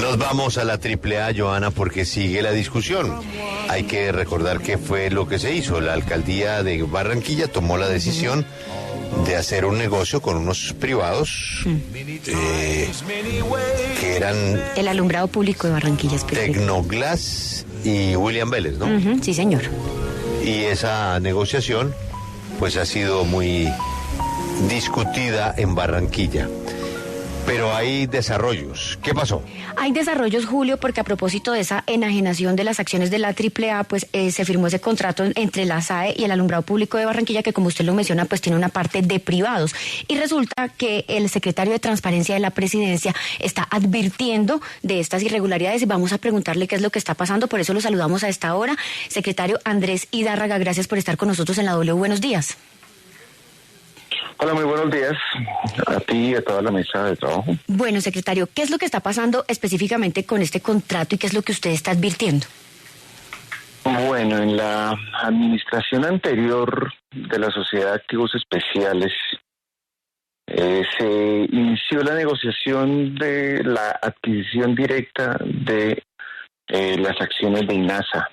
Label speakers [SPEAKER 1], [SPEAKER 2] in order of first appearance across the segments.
[SPEAKER 1] Nos vamos a la AAA, Joana, porque sigue la discusión. Hay que recordar qué fue lo que se hizo. La alcaldía de Barranquilla tomó la decisión de hacer un negocio con unos privados que eran
[SPEAKER 2] el alumbrado público de Barranquilla.
[SPEAKER 1] Tecnoglass y William Vélez, ¿no?
[SPEAKER 2] Sí, señor.
[SPEAKER 1] Y esa negociación pues ha sido muy discutida en Barranquilla. Pero hay desarrollos. ¿Qué pasó?
[SPEAKER 2] Hay desarrollos, Julio, porque a propósito de esa enajenación de las acciones de la AAA, pues se firmó ese contrato entre la SAE y el Alumbrado Público de Barranquilla, que como usted lo menciona, pues tiene una parte de privados. Y resulta que el secretario de Transparencia de la Presidencia está advirtiendo de estas irregularidades y vamos a preguntarle qué es lo que está pasando. Por eso lo saludamos a esta hora. Secretario Andrés Hidárraga, gracias por estar con nosotros en la W. Buenos días.
[SPEAKER 3] Hola, muy buenos días a ti y a toda la mesa de trabajo.
[SPEAKER 2] Bueno, secretario, ¿qué es lo que está pasando específicamente con este contrato y qué es lo que usted está advirtiendo?
[SPEAKER 3] Bueno, en la administración anterior de la Sociedad de Activos Especiales se inició la negociación de la adquisición directa de las acciones de INASA,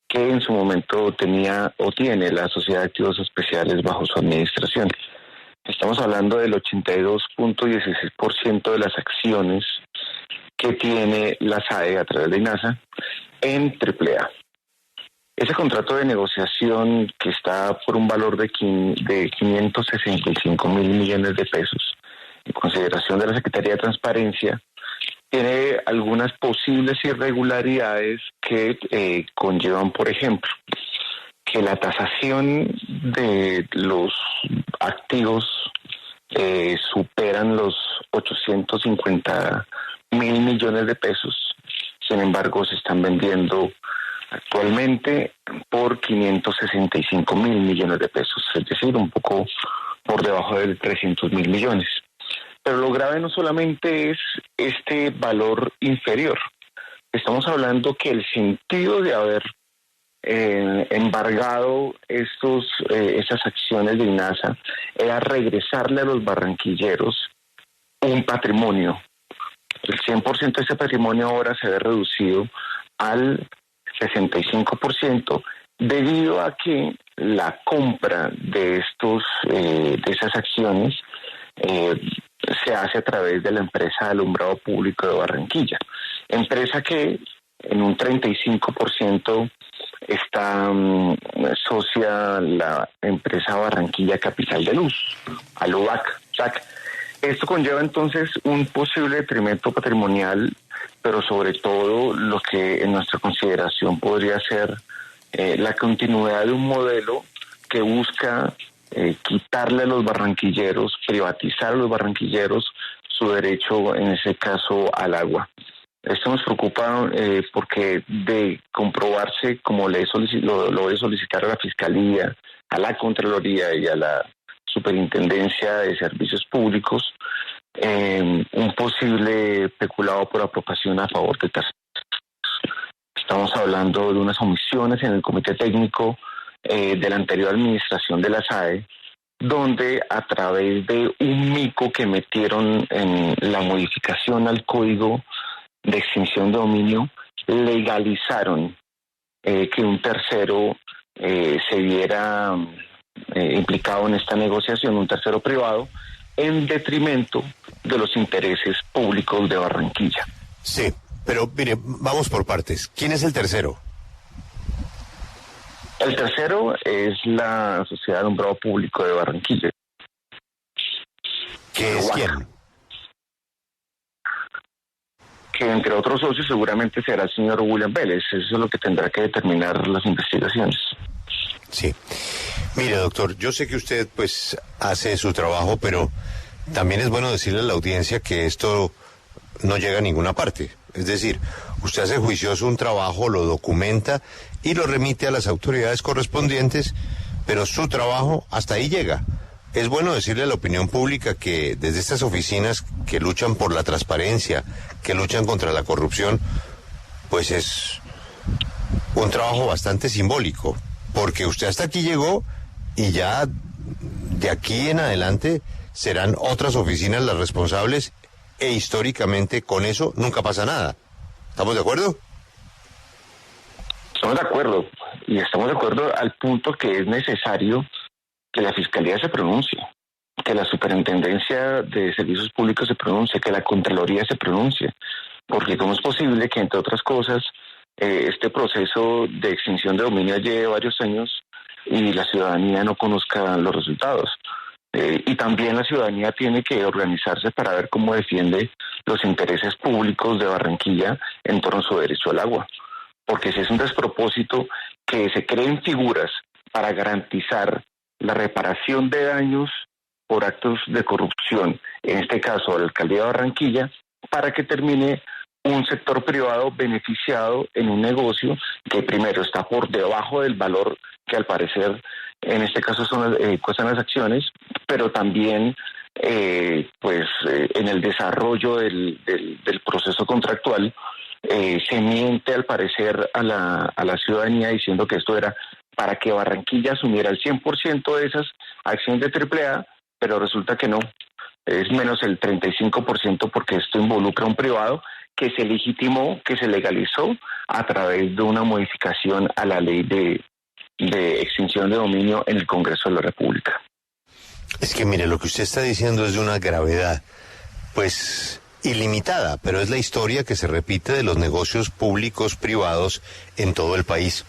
[SPEAKER 3] que en su momento tenía o tiene la Sociedad de Activos Especiales bajo su administración. Estamos hablando del 82.16% de las acciones que tiene la SAE a través de INASA en AAA. Ese contrato de negociación, que está por un valor de 565 mil millones de pesos, en consideración de la Secretaría de Transparencia, tiene algunas posibles irregularidades que conllevan, por ejemplo, que la tasación de los activos superan los 850 mil millones de pesos. Sin embargo, se están vendiendo actualmente por 565 mil millones de pesos, es decir, un poco por debajo de 300 mil millones. Pero lo grave no solamente es este valor inferior. Estamos hablando que el sentido de haber embargado esas acciones de INASA era regresarle a los barranquilleros un patrimonio. El 100% de ese patrimonio ahora se ve reducido al 65% debido a que la compra de esas acciones se hace a través de la empresa de alumbrado público de Barranquilla, empresa que en un 35% está socia la empresa Barranquilla Capital de Luz, ALUBAC. Esto conlleva entonces un posible detrimento patrimonial, pero sobre todo lo que en nuestra consideración podría ser la continuidad de un modelo que busca quitarle a los barranquilleros, privatizar a los barranquilleros su derecho, en ese caso, al agua. Esto nos preocupa porque de comprobarse, como lo voy a solicitar a la Fiscalía, a la Contraloría y a la Superintendencia de Servicios Públicos, un posible peculado por apropiación a favor de terceros. Estamos hablando de unas omisiones en el Comité Técnico de la anterior administración de la SAE, donde a través de un mico que metieron en la modificación al Código de Extinción de Dominio, legalizaron que un tercero se viera implicado en esta negociación, un tercero privado, en detrimento de los intereses públicos de Barranquilla.
[SPEAKER 1] Sí, pero mire, vamos por partes. ¿Quién es el tercero?
[SPEAKER 3] El tercero es la Sociedad de Alumbrado Público de Barranquilla.
[SPEAKER 1] ¿Qué es quién?
[SPEAKER 3] Que entre otros socios seguramente será el señor William Vélez. Eso es lo que tendrá que determinar las investigaciones.
[SPEAKER 1] Sí. Mire, doctor, yo sé que usted pues hace su trabajo, pero también es bueno decirle a la audiencia que esto no llega a ninguna parte. Es decir, usted hace juicioso un trabajo, lo documenta y lo remite a las autoridades correspondientes, pero su trabajo hasta ahí llega. Es bueno decirle a la opinión pública que desde estas oficinas que luchan por la transparencia, que luchan contra la corrupción, pues es un trabajo bastante simbólico, porque usted hasta aquí llegó y ya de aquí en adelante serán otras oficinas las responsables e históricamente con eso nunca pasa nada. ¿Estamos de acuerdo?
[SPEAKER 3] Estamos de acuerdo, y estamos de acuerdo al punto que es necesario que la Fiscalía se pronuncie, que la Superintendencia de Servicios Públicos se pronuncie, que la Contraloría se pronuncie, porque cómo es posible que, entre otras cosas, este proceso de extinción de dominio lleve varios años y la ciudadanía no conozca los resultados. Y también la ciudadanía tiene que organizarse para ver cómo defiende los intereses públicos de Barranquilla en torno a su derecho al agua. Porque si es un despropósito que se creen figuras para garantizar la reparación de daños por actos de corrupción, en este caso la alcaldía de Barranquilla, para que termine un sector privado beneficiado en un negocio que primero está por debajo del valor que al parecer en este caso cuestan las acciones, pero también en el desarrollo del proceso contractual se miente al parecer a la ciudadanía diciendo que esto era para que Barranquilla asumiera el 100% de esas acciones de AAA, pero resulta que no, es menos el 35% porque esto involucra a un privado que se legitimó, que se legalizó a través de una modificación a la ley de extinción de dominio en el Congreso de la República.
[SPEAKER 1] Es que mire, lo que usted está diciendo es de una gravedad, pues ilimitada, pero es la historia que se repite de los negocios públicos privados en todo el país.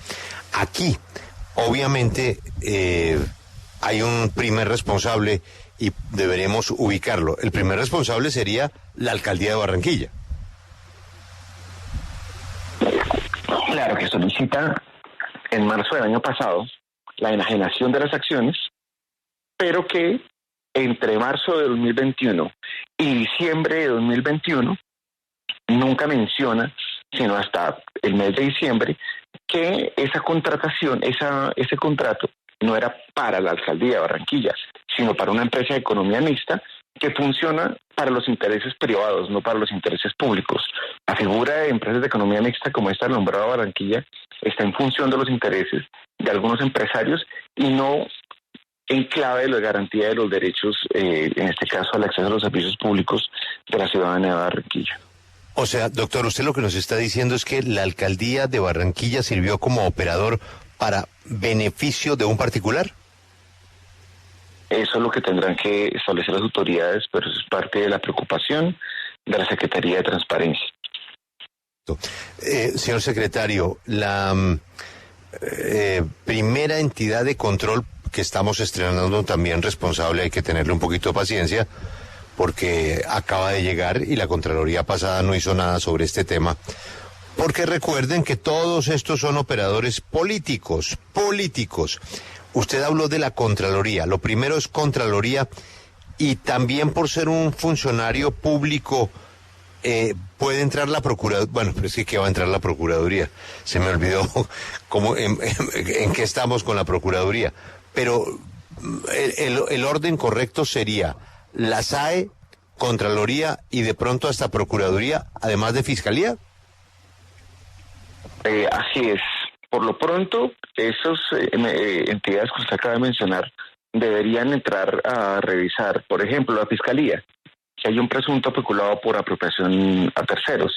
[SPEAKER 1] Aquí, obviamente, hay un primer responsable y deberemos ubicarlo. El primer responsable sería la alcaldía de Barranquilla.
[SPEAKER 3] Claro, que solicita en marzo del año pasado la enajenación de las acciones, pero que entre marzo de 2021 y diciembre de 2021 nunca menciona, sino hasta el mes de diciembre, que esa contratación, ese contrato no era para la alcaldía de Barranquilla, sino para una empresa de economía mixta que funciona para los intereses privados, no para los intereses públicos. La figura de empresas de economía mixta como esta nombrada Barranquilla está en función de los intereses de algunos empresarios y no en clave de la garantía de los derechos, en este caso al acceso a los servicios públicos de la ciudadanía de Barranquilla.
[SPEAKER 1] O sea, doctor, usted lo que nos está diciendo es que la alcaldía de Barranquilla sirvió como operador para beneficio de un particular.
[SPEAKER 3] Eso es lo que tendrán que establecer las autoridades, pero eso es parte de la preocupación de la Secretaría de Transparencia.
[SPEAKER 1] Señor secretario, la primera entidad de control que estamos estrenando también responsable, hay que tenerle un poquito de paciencia, porque acaba de llegar y la Contraloría pasada no hizo nada sobre este tema. Porque recuerden que todos estos son operadores políticos. Usted habló de la Contraloría. Lo primero es Contraloría y también por ser un funcionario público puede entrar la Procuraduría. Bueno, pero es que ¿qué va a entrar la Procuraduría? Se me olvidó en qué estamos con la Procuraduría. Pero el orden correcto sería la SAE, Contraloría y de pronto hasta Procuraduría, además de Fiscalía.
[SPEAKER 3] Así es. Por lo pronto, esas entidades que usted acaba de mencionar deberían entrar a revisar, por ejemplo, la Fiscalía, si hay un presunto peculado por apropiación a terceros.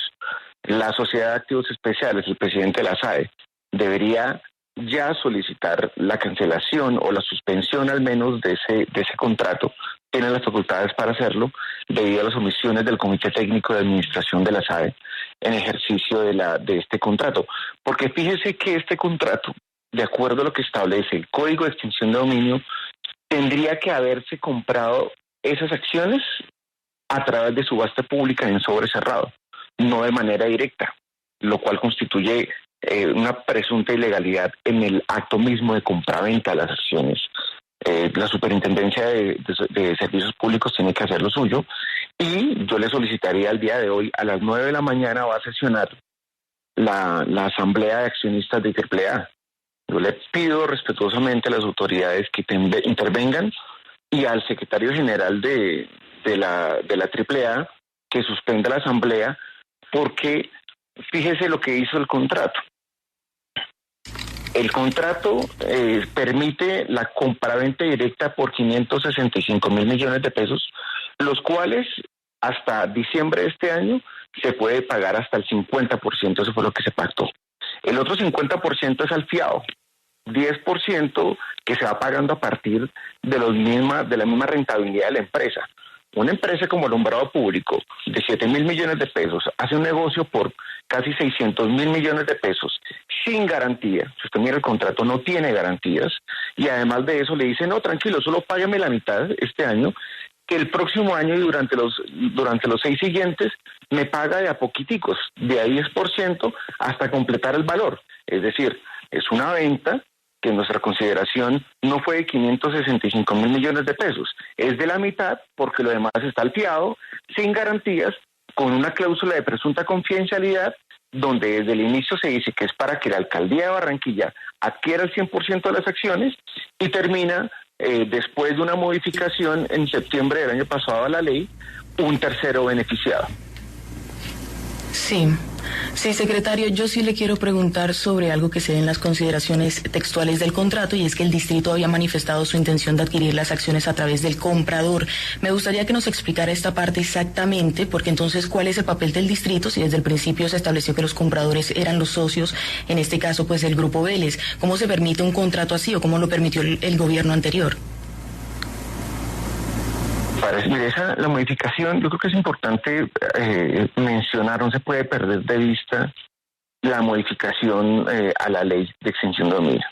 [SPEAKER 3] La Sociedad de Activos Especiales, el presidente de la SAE, debería ya solicitar la cancelación o la suspensión al menos de ese contrato. Tienen las facultades para hacerlo debido a las omisiones del Comité Técnico de Administración de la SAE en ejercicio de este contrato. Porque fíjese que este contrato, de acuerdo a lo que establece el Código de Extinción de Dominio, tendría que haberse comprado esas acciones a través de subasta pública en sobre cerrado, no de manera directa, lo cual constituye una presunta ilegalidad en el acto mismo de compraventa de las acciones. La Superintendencia de Servicios Públicos tiene que hacer lo suyo y yo le solicitaría el día de hoy a las 9 de la mañana va a sesionar la Asamblea de Accionistas de AAA. Yo le pido respetuosamente a las autoridades que intervengan y al secretario general de la AAA que suspenda la asamblea porque fíjese lo que hizo el contrato. El contrato permite la compraventa directa por 565 mil millones de pesos, los cuales hasta diciembre de este año se puede pagar hasta el 50%, eso fue lo que se pactó. El otro 50% es al fiado, 10% que se va pagando a partir de la misma rentabilidad de la empresa. Una empresa como Alumbrado Público de 7.000 millones de pesos hace un negocio por casi 600.000 millones de pesos sin garantía. Si usted mira el contrato, no tiene garantías, y además de eso le dice, no, tranquilo, solo págame la mitad este año, que el próximo año y durante los 6 siguientes me paga de a poquiticos, de a 10% hasta completar el valor. Es decir, es una venta que en nuestra consideración no fue de 565.000 millones de pesos, es de la mitad porque lo demás está al fiado, sin garantías, con una cláusula de presunta confidencialidad, donde desde el inicio se dice que es para que la alcaldía de Barranquilla adquiera el 100% de las acciones y termina, después de una modificación en septiembre del año pasado a la ley, un tercero beneficiado.
[SPEAKER 4] Sí, secretario, yo sí le quiero preguntar sobre algo que se ve en las consideraciones textuales del contrato, y es que el distrito había manifestado su intención de adquirir las acciones a través del comprador. Me gustaría que nos explicara esta parte exactamente, porque entonces, ¿cuál es el papel del distrito si desde el principio se estableció que los compradores eran los socios, en este caso pues el Grupo Vélez? ¿Cómo se permite un contrato así o cómo lo permitió el gobierno anterior?
[SPEAKER 3] La modificación, yo creo que es importante mencionar, no se puede perder de vista la modificación a la ley de extinción de dominio.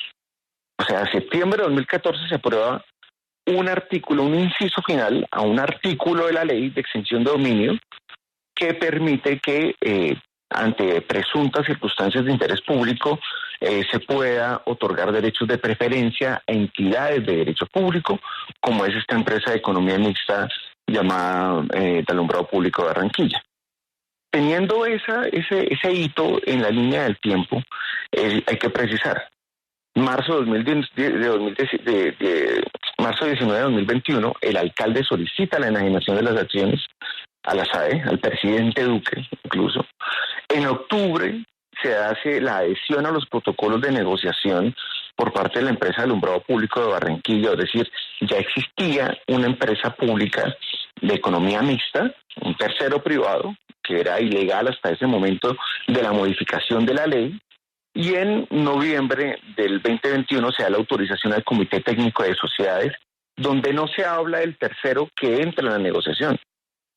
[SPEAKER 3] O sea, en septiembre de 2014 se aprueba un artículo, un inciso final a un artículo de la ley de extinción de dominio que permite que ante presuntas circunstancias de interés público se pueda otorgar derechos de preferencia a entidades de derecho público, como es esta empresa de economía mixta llamada de Alumbrado Público de Barranquilla. Teniendo ese hito en la línea del tiempo, hay que precisar, marzo 19 de 2021, el alcalde solicita la enajenación de las acciones a la SAE, al presidente Duque incluso. En octubre se hace la adhesión a los protocolos de negociación por parte de la empresa de Alumbrado Público de Barranquilla, es decir, ya existía una empresa pública de economía mixta, un tercero privado, que era ilegal hasta ese momento de la modificación de la ley, y en noviembre del 2021 se da la autorización al Comité Técnico de Sociedades, donde no se habla del tercero que entra en la negociación.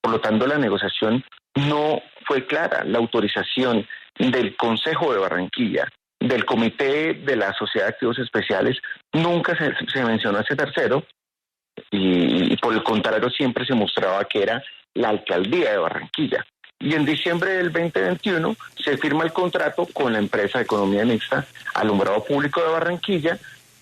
[SPEAKER 3] Por lo tanto, la negociación no fue clara. La autorización del Consejo de Barranquilla, del Comité de la Sociedad de Activos Especiales, nunca se mencionó a ese tercero, y por el contrario siempre se mostraba que era la Alcaldía de Barranquilla. Y en diciembre del 2021 se firma el contrato con la empresa de economía mixta Alumbrado Público de Barranquilla,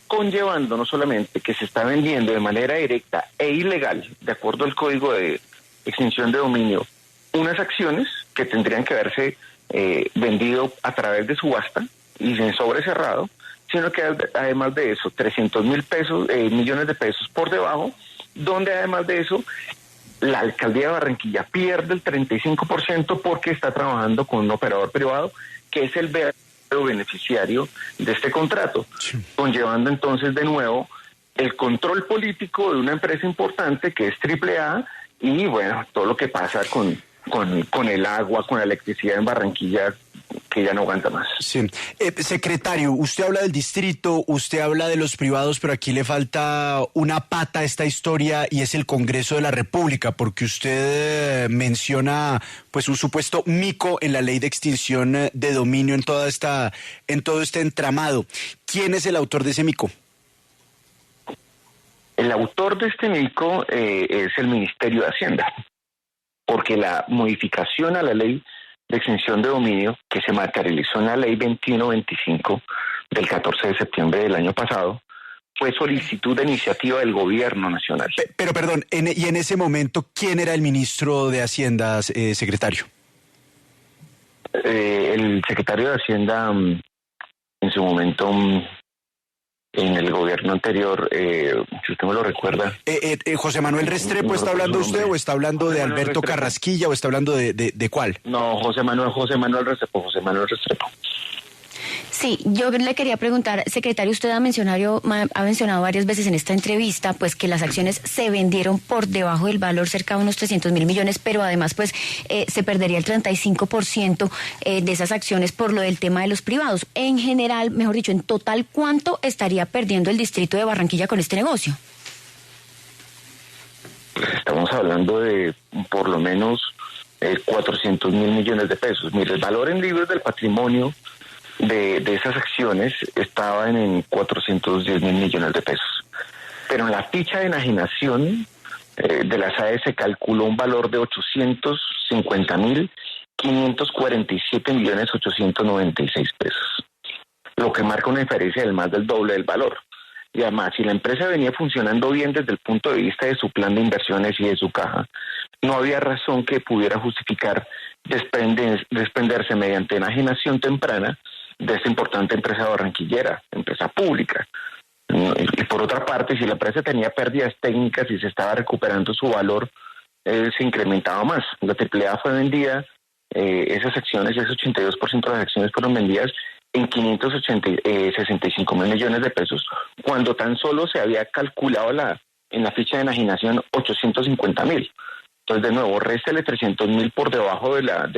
[SPEAKER 3] conllevando no solamente que se está vendiendo de manera directa e ilegal, de acuerdo al Código de Extinción de Dominio, unas acciones que tendrían que haberse vendido a través de subasta y en sobre cerrado, sino que además de eso, 300.000 millones de pesos por debajo, donde además de eso, la alcaldía de Barranquilla pierde el 35% porque está trabajando con un operador privado que es el verdadero beneficiario de este contrato, sí, conllevando entonces de nuevo el control político de una empresa importante que es AAA y bueno, todo lo que pasa con el agua, con la electricidad en Barranquilla, que ya no aguanta más.
[SPEAKER 5] Sí. Secretario, usted habla del distrito, usted habla de los privados, pero aquí le falta una pata a esta historia y es el Congreso de la República, porque usted menciona pues un supuesto mico en la ley de extinción de dominio en todo este entramado. ¿Quién es el autor de ese mico?
[SPEAKER 3] El autor de este mico es el Ministerio de Hacienda, porque la modificación a la ley de extinción de dominio que se materializó en la ley 2125 del 14 de septiembre del año pasado fue solicitud de iniciativa del gobierno nacional.
[SPEAKER 5] Pero perdón, y en ese momento, ¿quién era el ministro de Hacienda, secretario?
[SPEAKER 3] El secretario de Hacienda, en su momento, en el gobierno anterior, si usted me lo recuerda.
[SPEAKER 5] ¿José Manuel Restrepo está hablando usted o está hablando de Alberto Carrasquilla o está hablando de cuál?
[SPEAKER 3] No, José Manuel Restrepo.
[SPEAKER 2] Sí, yo le quería preguntar, secretario, usted ha mencionado varias veces en esta entrevista, pues que las acciones se vendieron por debajo del valor, cerca de unos 300.000 millones, pero además pues se perdería el 35% de esas acciones por lo del tema de los privados. En general, mejor dicho, en total, ¿cuánto estaría perdiendo el distrito de Barranquilla con este negocio?
[SPEAKER 3] Estamos hablando de por lo menos 400.000 millones de pesos. Mire, el valor en libros del patrimonio de esas acciones estaban en 410.000 millones de pesos. Pero en la ficha de enajenación de la SAE se calculó un valor de 850.547.896 pesos, lo que marca una diferencia del más del doble del valor. Y además, si la empresa venía funcionando bien desde el punto de vista de su plan de inversiones y de su caja, no había razón que pudiera justificar desprenderse mediante enajenación temprana de esta importante empresa barranquillera, empresa pública. Y por otra parte, si la empresa tenía pérdidas técnicas y se estaba recuperando su valor, se incrementaba más. La AAA fue vendida, esas acciones, ese 82% de las acciones fueron vendidas en 565.000 millones de pesos, cuando tan solo se había calculado en la ficha de enajenación 850.000. Entonces, de nuevo, réstele 300.000 por debajo de la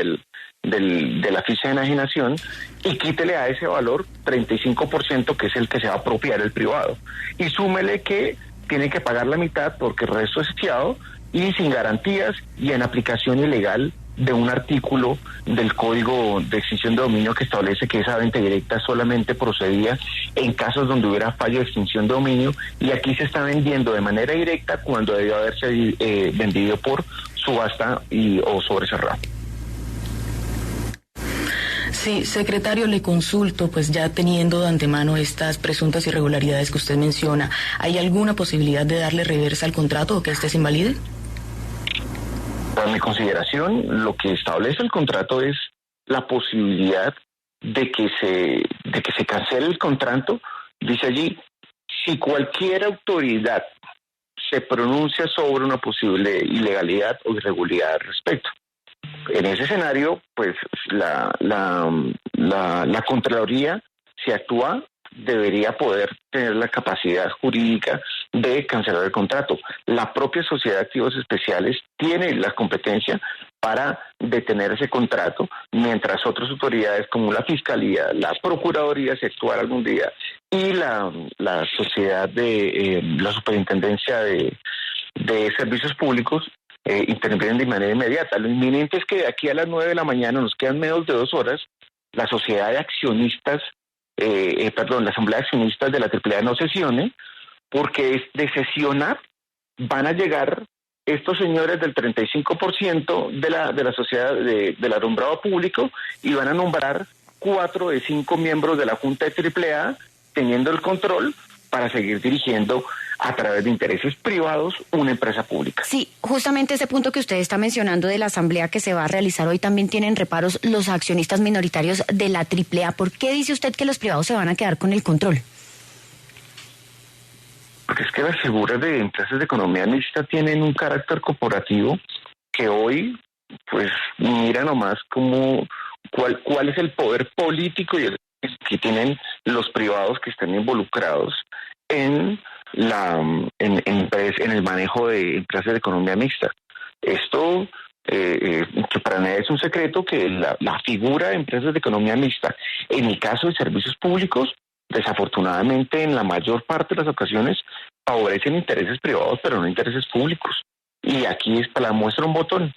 [SPEAKER 3] ficha de enajenación y quítele a ese valor 35%, que es el que se va a apropiar el privado. Y súmele que tiene que pagar la mitad porque el resto es fiado y sin garantías y en aplicación ilegal de un artículo del Código de Extinción de Dominio que establece que esa venta directa solamente procedía en casos donde hubiera fallo de extinción de dominio, y aquí se está vendiendo de manera directa cuando debió haberse vendido por subasta o sobrecerrado.
[SPEAKER 4] Sí, secretario, le consulto, pues ya teniendo de antemano estas presuntas irregularidades que usted menciona, ¿hay alguna posibilidad de darle reversa al contrato o que éste se invalide?
[SPEAKER 3] Para mi consideración, lo que establece el contrato es la posibilidad de que se cancele el contrato. Dice allí, si cualquier autoridad se pronuncia sobre una posible ilegalidad o irregularidad al respecto. En ese escenario, pues la Contraloría, si actúa, debería poder tener la capacidad jurídica de cancelar el contrato. La propia Sociedad de Activos Especiales tiene la competencia para detener ese contrato, mientras otras autoridades como la Fiscalía, la Procuraduría, si actuara algún día, y la Sociedad de la Superintendencia de Servicios Públicos intervienen de manera inmediata. Lo inminente es que de aquí a las 9 de la mañana, nos quedan menos de 2 horas, la Sociedad de Accionistas, la Asamblea de Accionistas de la AAA no sesione, porque de sesionar van a llegar estos señores del 35% de la sociedad del alumbrado público y van a nombrar 4 de 5 miembros de la Junta de AAA, teniendo el control para seguir dirigiendo a través de intereses privados una empresa pública.
[SPEAKER 2] Sí, justamente ese punto que usted está mencionando de la asamblea que se va a realizar hoy, también tienen reparos los accionistas minoritarios de la AAA. ¿Por qué dice usted que los privados se van a quedar con el control?
[SPEAKER 3] Porque es que las figuras de empresas de economía mixta tienen un carácter corporativo que hoy, pues, mira nomás cuál es el poder político y el que tienen los privados que están involucrados en el manejo de empresas de economía mixta. Esto, que para nadie es un secreto, que la figura de empresas de economía mixta, en el caso de servicios públicos, desafortunadamente en la mayor parte de las ocasiones favorecen intereses privados, pero no intereses públicos. Y aquí es para la muestra un botón.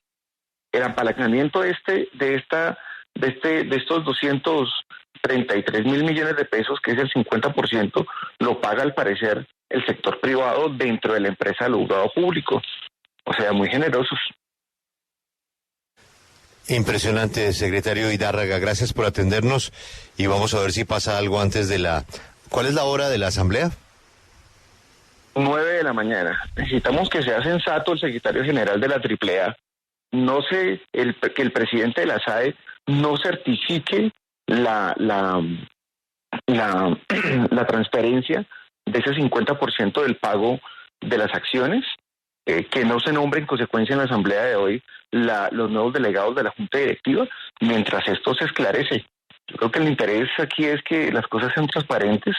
[SPEAKER 3] El apalancamiento de estos 233.000 millones de pesos, que es el 50%, lo paga al parecer el sector privado dentro de la empresa del alumbrado público. O sea, muy generosos.
[SPEAKER 1] Impresionante, secretario Hidárraga. Gracias por atendernos y vamos a ver si pasa algo antes de la... ¿Cuál es la hora de la asamblea?
[SPEAKER 3] 9 de la mañana. Necesitamos que sea sensato el secretario general de la AAA. Que el presidente de la SAE no certifique la transferencia de ese 50% del pago de las acciones, que no se nombre en consecuencia en la asamblea de hoy los nuevos delegados de la Junta Directiva, mientras esto se esclarece. Yo creo creo que el interés aquí es que las cosas sean transparentes,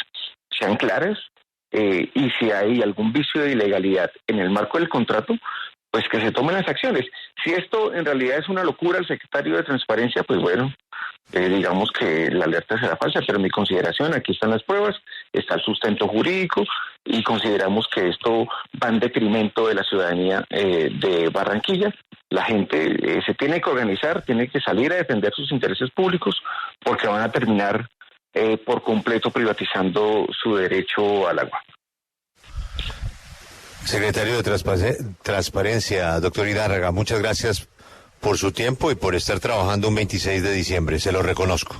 [SPEAKER 3] sean claras, y si hay algún vicio de ilegalidad en el marco del contrato, pues que se tomen las acciones. Si esto en realidad es una locura, el secretario de Transparencia, pues bueno, digamos que la alerta será falsa, pero en mi consideración, aquí están las pruebas, está el sustento jurídico, y consideramos que esto va en detrimento de la ciudadanía de Barranquilla. La gente se tiene que organizar, tiene que salir a defender sus intereses públicos, porque van a terminar por completo privatizando su derecho al agua.
[SPEAKER 1] Secretario de Transparencia, doctor Hidárraga, muchas gracias por su tiempo y por estar trabajando un 26 de diciembre, se lo reconozco.